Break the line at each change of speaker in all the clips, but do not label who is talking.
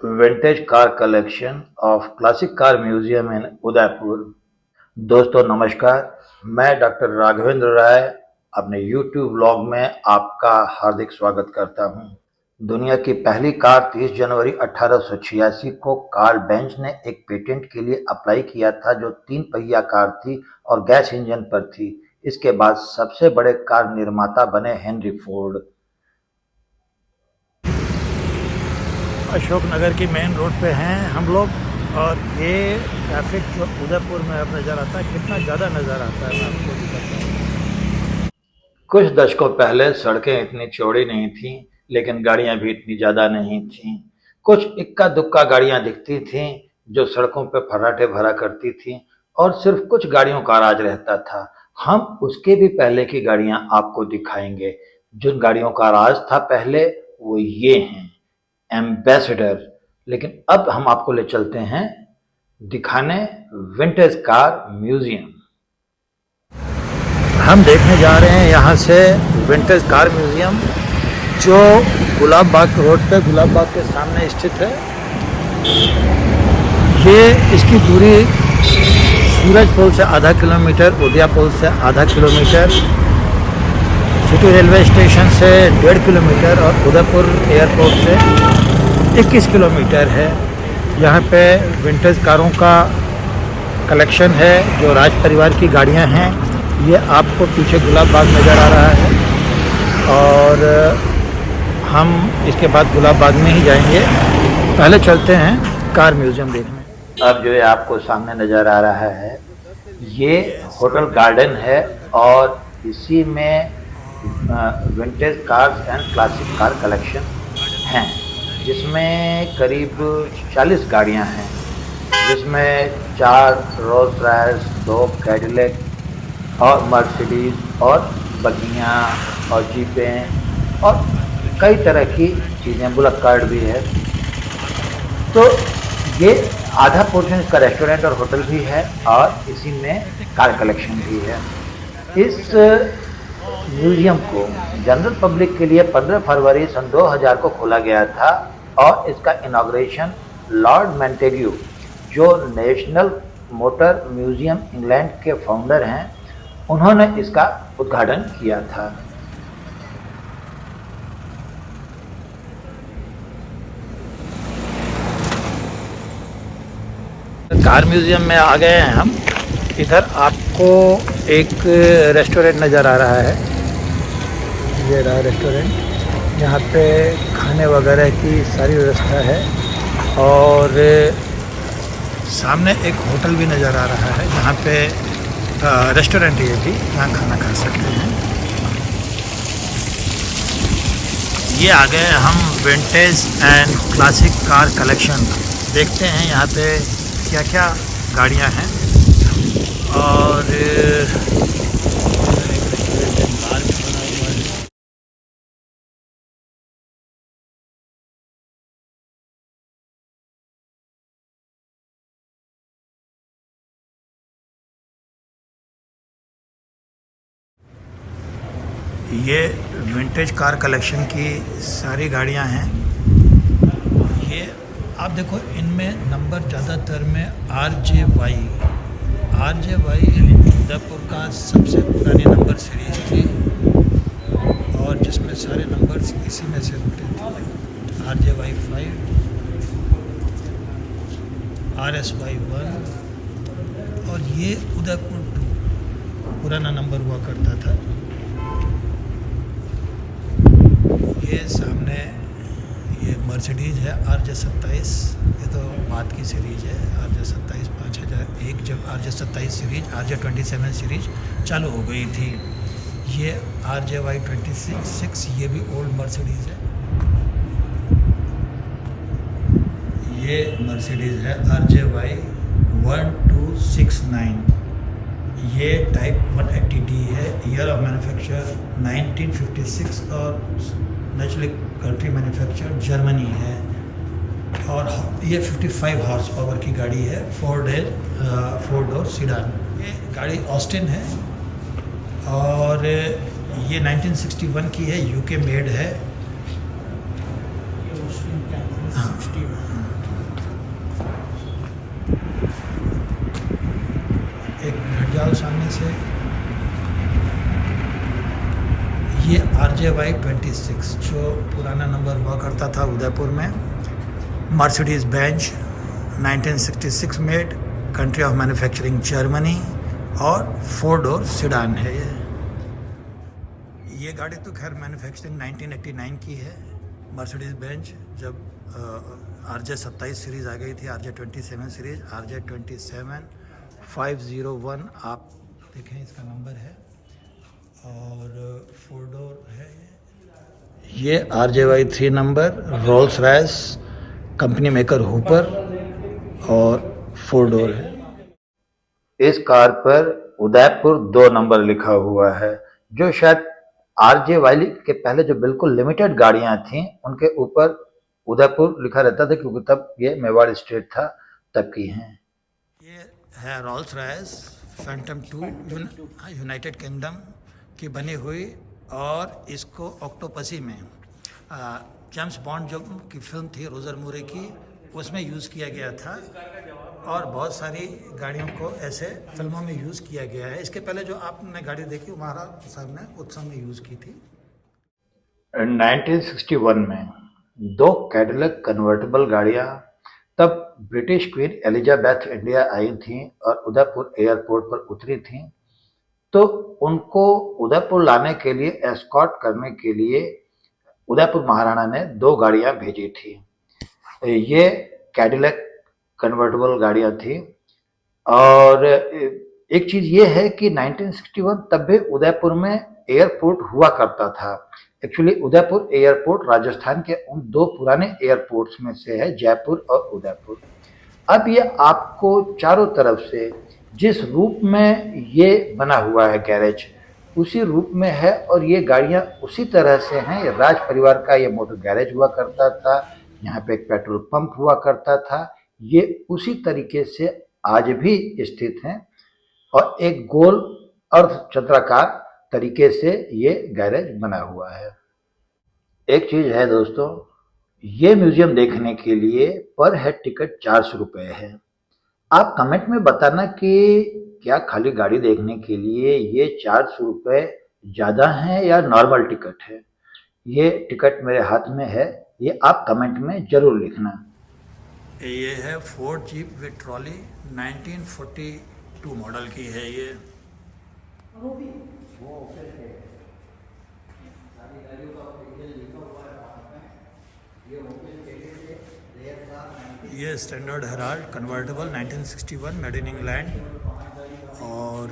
Vintage car collection of classic car museum in Udaipur. दोस्तों नमस्कार, मैं डॉक्टर राघवेंद्र राय अपने यूट्यूब व्लॉग में आपका हार्दिक स्वागत करता हूं। दुनिया की पहली कार 30 जनवरी 1886 को कार्ल बेंज ने एक पेटेंट के लिए अप्लाई किया था, जो 3 पहिया कार थी और गैस इंजन पर थी। इसके बाद सबसे बड़े कार निर्माता बने हेनरी फोर्ड। अशोक नगर की मेन रोड पे हैं हम लोग, और ये ट्रैफिक जो उदयपुर में अब नज़र आता है, कितना ज़्यादा नज़र आता है, मैं आपको दिखाता हूँ। कुछ दशकों पहले सड़कें इतनी चौड़ी नहीं थीं, लेकिन गाड़ियां भी इतनी ज़्यादा नहीं थीं। कुछ इक्का दुक्का गाड़ियां दिखती थीं जो सड़कों पे फर्राटे भरा करती थीं, और सिर्फ कुछ गाड़ियों का राज रहता था। हम उसके भी पहले की गाड़ियां आपको दिखाएंगे। जिन गाड़ियों का राज था पहले, वो ये हैं, एम्बेसडर। लेकिन अब हम आपको ले चलते हैं दिखाने विंटेज कार म्यूजियम। हम देखने जा रहे हैं यहाँ से विंटेज कार म्यूजियम, जो गुलाब बाग रोड पे, गुलाब बाग के सामने स्थित है। ये इसकी दूरी सूरज पोल से आधा किलोमीटर, उदया पोल से आधा किलोमीटर, सिटी रेलवे स्टेशन से 1.5 किलोमीटर और उदयपुर एयरपोर्ट से 21 किलोमीटर है। यहाँ पे विंटेज कारों का कलेक्शन है, जो राज परिवार की गाड़ियाँ हैं। ये आपको पीछे गुलाब बाग नज़र आ रहा है, और हम इसके बाद गुलाब बाग में ही जाएंगे। पहले चलते हैं कार म्यूज़ियम देखने। अब जो है आपको सामने नज़र आ रहा है, ये होटल गार्डन है, और इसी में vintage cars and classic car collection हैं, जिसमें करीब 40 गाड़ियां हैं, जिसमें 4 रोल्स रॉयस, 2 कैडिलैक और मर्सिडीज और बगियां और जीपें और कई तरह की चीज़ें, बुलेट कार्ड भी है। तो ये आधा पोर्शन इसका रेस्टोरेंट और होटल भी है, और इसी में कार कलेक्शन भी है। इस म्यूजियम को जनरल पब्लिक के लिए 15 फरवरी सन 2000 को खोला गया था, और इसका इनॉग्रेशन लॉर्ड मेंटेग्यू, जो नेशनल मोटर म्यूजियम इंग्लैंड के फाउंडर हैं, उन्होंने इसका उद्घाटन किया था। कार म्यूजियम में आ गए हैं हम। इधर आपको एक रेस्टोरेंट नज़र आ रहा है, ये रहा रेस्टोरेंट। यहाँ पे खाने वगैरह की सारी व्यवस्था है, और सामने एक होटल भी नज़र आ रहा है, जहाँ पे रेस्टोरेंट ये भी, यहाँ खाना खा सकते हैं। ये आ गए हम vintage and classic car collection देखते हैं। यहाँ पे क्या क्या गाड़ियाँ हैं, और ये विंटेज कार कलेक्शन की सारी गाड़ियां हैं। ये आप देखो, इनमें नंबर ज़्यादातर में RJY उदयपुर का सबसे पुरानी नंबर सीरीज थी, और जिसमें सारे नंबर्स इसी में से होते थे। RJY 5, RSY 1, और ये उदयपुर 2 पुराना नंबर हुआ करता था। ये सामने ये मर्सिडीज है RJ27, ये तो बाद की सीरीज है। RJ27 5001, जब RJ27 सीरीज, RJ27 सीरीज चालू हो गई थी। ये RJY 26, ये भी ओल्ड मर्सिडीज है। ये मर्सिडीज है RJY 1269, ये टाइप 180D है। ईयर ऑफ मैन्युफैक्चर 1956, और नेचुरली कंट्री मैन्युफैक्चर जर्मनी है, और ये 55 हॉर्स पावर की गाड़ी है। 4 डोर सीडान। ये गाड़ी ऑस्टिन है, और ये 1961 की है, UK मेड है। लो सामने से। ये RJY26 जो पुराना नंबर हुआ करता था उदयपुर में, Mercedes Benz 1966 made, country of manufacturing Germany, और 4 डोर सिडान है ये गाड़ी तो खैर मैन्युफैक्चरिंग 1989 की है। मर्सिडीज बेंज जब RJ27 सीरीज़ आ गई थी, RJ27 सीरीज़, RJ27 501 आप देखें इसका नंबर है, और 4 डोर है ये RJY3 number, Rolls Royce company maker Hooper, और 4 डोर है। इस कार पर उदयपुर 2 नंबर लिखा हुआ है, जो शायद RJ वाली के पहले जो बिल्कुल लिमिटेड गाड़ियां थीं उनके ऊपर उदयपुर लिखा रहता था, क्योंकि तब ये मेवाड़ स्टेट था, तब की हैं। ये है Rolls Royce Phantom 2 United kingdom की बनी हुई, और इसको ऑक्टोपसी में जेम्स बॉन्ड जो की फिल्म थी रोजर मूरे की, उसमें यूज़ किया गया था, और बहुत सारी गाड़ियों को ऐसे फिल्मों में यूज़ किया गया है। इसके पहले जो आपने गाड़ी देखी महाराज साहब ने उत्सव में यूज़ की थी। 1961 में 2 कैडिलक कन्वर्टेबल गाड़ियाँ तब British queen Elizabeth India I थीं और उदयपुर एयरपोर्ट पर उतरी थीं, तो उनको उदयपुर लाने के लिए, एस्कॉर्ट करने के लिए उदयपुर महाराणा ने 2 गाड़ियाँ भेजी थी। ये कैडिलक कन्वर्टेबल गाड़ियाँ थी, और एक चीज़ ये है कि 1961 तब भी उदयपुर में एयरपोर्ट हुआ करता था। एक्चुअली उदयपुर एयरपोर्ट राजस्थान के उन 2 पुराने एयरपोर्ट्स में से है, जयपुर और उदयपुर। अब ये आपको चारों तरफ से जिस रूप में ये बना हुआ है गैरेज, उसी रूप में है, और ये गाड़ियाँ उसी तरह से हैं। राज परिवार का ये मोटर गैरेज हुआ करता था, यहाँ पे एक पेट्रोल पंप हुआ करता था, ये उसी तरीके से आज भी स्थित हैं, और एक गोल अर्धचंद्राकार तरीके से ये गैरेज बना हुआ है। एक चीज़ है दोस्तों, ये म्यूजियम देखने के लिए पर हेड टिकट 400 रुपये है। आप कमेंट में बताना कि क्या खाली गाड़ी देखने के लिए ये 400 रुपये ज़्यादा हैं या नॉर्मल टिकट है। ये टिकट मेरे हाथ में है, ये आप कमेंट में ज़रूर लिखना। ये है Ford jeep with trolley, 1942 model की है ये। ये standard Herald convertible 1961 made in England, और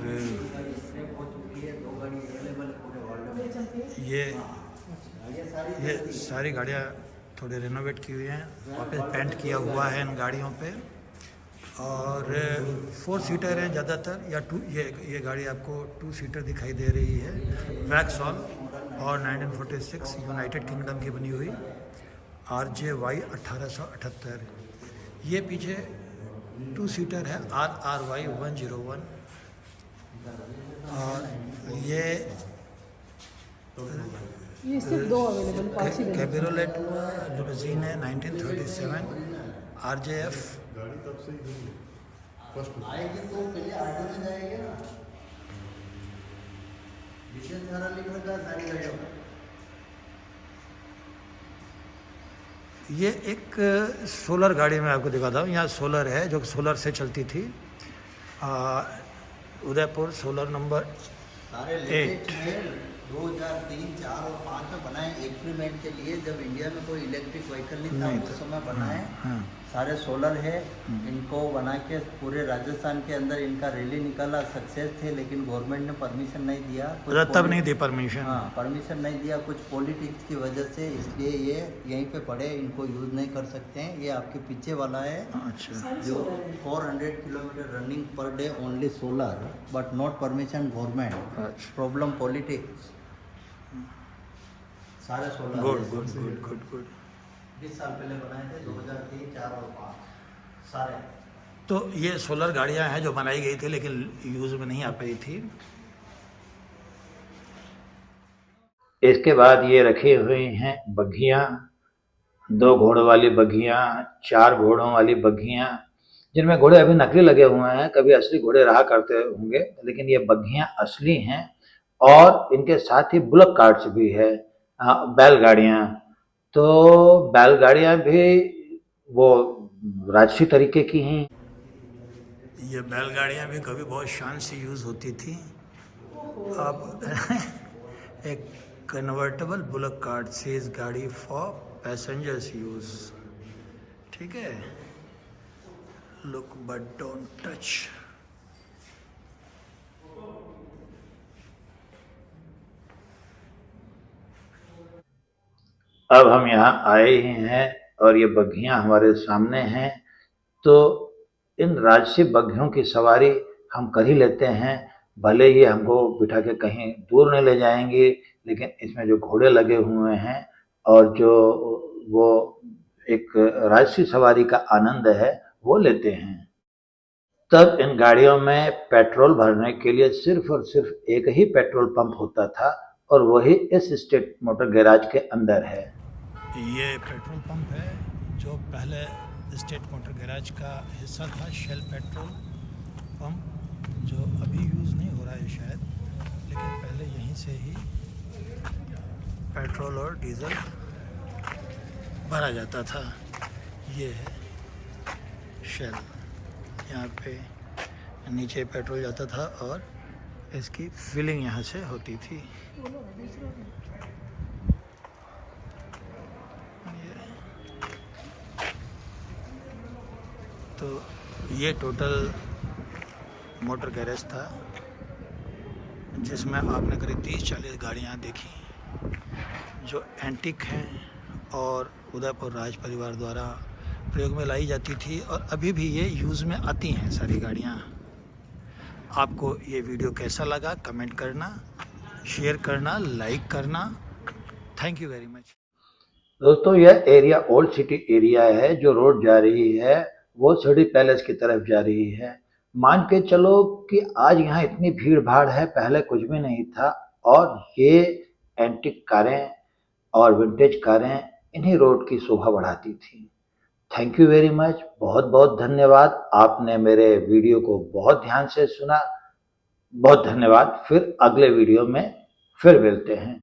ये सारी गाड़ियाँ थोड़े रेनोवेट की हुई हैं, वापस पेंट किया हुआ है इन गाड़ियों पे, और 4 सीटर हैं ज़्यादातर, या 2, ये गाड़ी आपको 2 सीटर दिखाई दे रही है, वैक्सॉल, और 1946 यूनाइटेड किंगडम की बनी हुई RJY 1878। ये पीछे 2 सीटर है RRY 101, और ये
सिर्फ 2 अवेलेबल, 5 ही
कैब्रियोलेट लिमोजीन है 1937 RJF।
गाड़ी तब से ही फर्स्ट
आएगी तो पहले ऑटो में जाएगी ना, डिटेल सारा लिख रखा है सारी गाड़ियों का।
ये एक सोलर गाड़ी मैं आपको दिखाता हूँ, यहाँ सोलर है जो सोलर से चलती थी, उदयपुर सोलर नंबर
सारे लेटेस्ट में 2003, 4 और 5 में बनाए एक्सपेरिमेंट के लिए, जब इंडिया में कोई इलेक्ट्रिक व्हीकल नहीं था उस समय बनाए।
हाँ।
सारे सोलर है, इनको बना के पूरे राजस्थान के अंदर इनका रैली निकाला, सक्सेस थे, लेकिन गवर्नमेंट ने परमिशन नहीं दिया,
तब नहीं दी परमिशन।
हाँ, परमिशन नहीं दिया कुछ पॉलिटिक्स की वजह से, इसलिए ये यहीं पे पड़े, इनको यूज़ नहीं कर सकते हैं। ये आपके पीछे वाला है,
अच्छा,
जो 400 kilometre running per day only solar, but not permission government, problem politics. सारे solar
good good good good good.
20 साल पहले बनाए थे, 2003, 4 और 5 सारे।
तो ये सोलर गाड़ियां हैं जो बनाई गई थी लेकिन यूज में नहीं आ पाई थी। इसके बाद ये रखे हुए हैं बग्घियाँ, 2 घोड़ों वाली बग्घियाँ, 4 घोड़ों वाली बग्घियाँ, जिनमें घोड़े अभी नकली लगे हुए हैं, कभी असली घोड़े रहा करते होंगे, लेकिन ये बग्घियां असली हैं। और इनके साथ ही बुलक कार्ट्स भी है, बैलगाड़ियां। तो बैलगाड़ियां भी वो राजसी तरीके की हैं। ये बैलगाड़ियां भी कभी बहुत शान से यूज़ होती थी। अब एक कन्वर्टेबल बुलक कार्ट सेज गाड़ी फॉर पैसेंजर्स यूज़। ठीक है, लुक बट डोंट टच। अब हम यहाँ आए ही हैं और ये बग्घियाँ हमारे सामने हैं, तो इन राजसी बग्घियों की सवारी हम कर ही लेते हैं। भले ही हमको बिठा के कहीं दूर नहीं ले जाएंगी, लेकिन इसमें जो घोड़े लगे हुए हैं और जो वो एक राजसी सवारी का आनंद है वो लेते हैं। तब इन गाड़ियों में पेट्रोल भरने के लिए सिर्फ और सिर्फ एक ही पेट्रोल पंप होता था और वही इस स्टेट मोटर गैराज के अंदर है। ये पेट्रोल पंप है जो पहले स्टेट मोटर गैराज का हिस्सा था, शेल पेट्रोल पंप, जो अभी यूज़ नहीं हो रहा है शायद, लेकिन पहले यहीं से ही पेट्रोल और डीजल भरा जाता था। ये है शेल, यहाँ पे नीचे पेट्रोल जाता था और इसकी फिलिंग यहाँ से होती थी। तो ये टोटल मोटर गैरेज था जिसमें आपने करीब 30-40 गाड़ियाँ देखी जो एंटिक हैं और उदयपुर राज परिवार द्वारा प्रयोग में लाई जाती थी और अभी भी ये यूज़ में आती हैं सारी गाड़ियाँ। आपको ये वीडियो कैसा लगा कमेंट करना, शेयर करना, लाइक करना। Thank you very much. दोस्तों, यह एरिया ओल्ड सिटी एरिया है। जो रोड जा रही है वो सिटी पैलेस की तरफ जा रही है। मान के चलो कि आज यहाँ इतनी भीड़ भाड़ है, पहले कुछ भी नहीं था। और ये एंटिक कारें और विंटेज कारें इन्हीं रोड की शोभा बढ़ाती थी। थैंक यू वेरी मच, बहुत बहुत धन्यवाद। आपने मेरे वीडियो को बहुत ध्यान से सुना, बहुत धन्यवाद। फिर अगले वीडियो में फिर मिलते हैं।